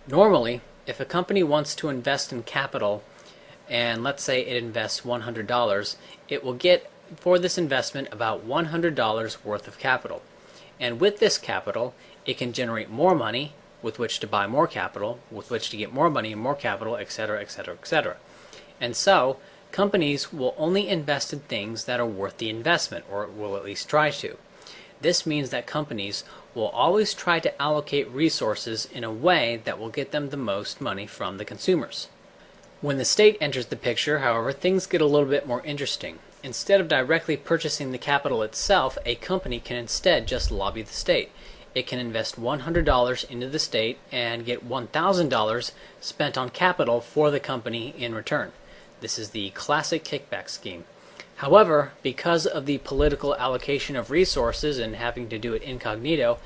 Normally, if a company wants to invest in capital, and let's say it invests $100, it will get for this investment about $100 worth of capital. And with this capital, it can generate more money with which to buy more capital, with which to get more money and more capital, etc., etc., etc. And so, companies will only invest in things that are worth the investment, or will at least try to. This means that companies will always try to allocate resources in a way that will get them the most money from the consumers. When the state enters the picture, however, things get a little bit more interesting. Instead of directly purchasing the capital itself, a company can instead just lobby the state. It can invest $100 into the state and get $1,000 spent on capital for the company in return. This is the classic kickback scheme. However, because of the political allocation of resources and having to do it incognito,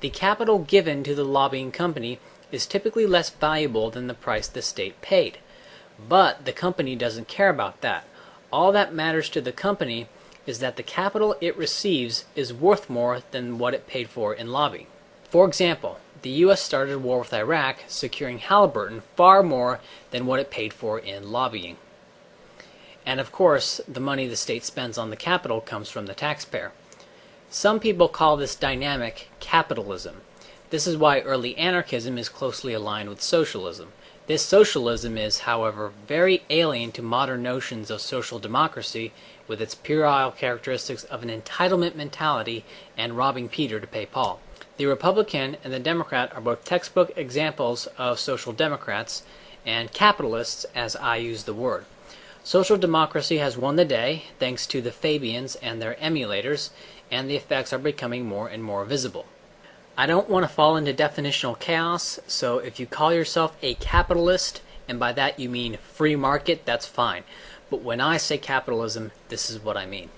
the capital given to the lobbying company is typically less valuable than the price the state paid. But the company doesn't care about that. All that matters to the company is that the capital it receives is worth more than what it paid for in lobbying. For example, the US started a war with Iraq, securing Halliburton far more than what it paid for in lobbying. And of course, the money the state spends on the capital comes from the taxpayer. Some people call this dynamic capitalism. This is why early anarchism is closely aligned with socialism. This socialism is, however, very alien to modern notions of social democracy, with its puerile characteristics of an entitlement mentality and robbing Peter to pay Paul. The Republican and the Democrat are both textbook examples of social democrats and capitalists, as I use the word. Social democracy has won the day thanks to the Fabians and their emulators, and the effects are becoming more and more visible. I don't want to fall into definitional chaos, so if you call yourself a capitalist, and by that you mean free market, that's fine. But when I say capitalism, this is what I mean.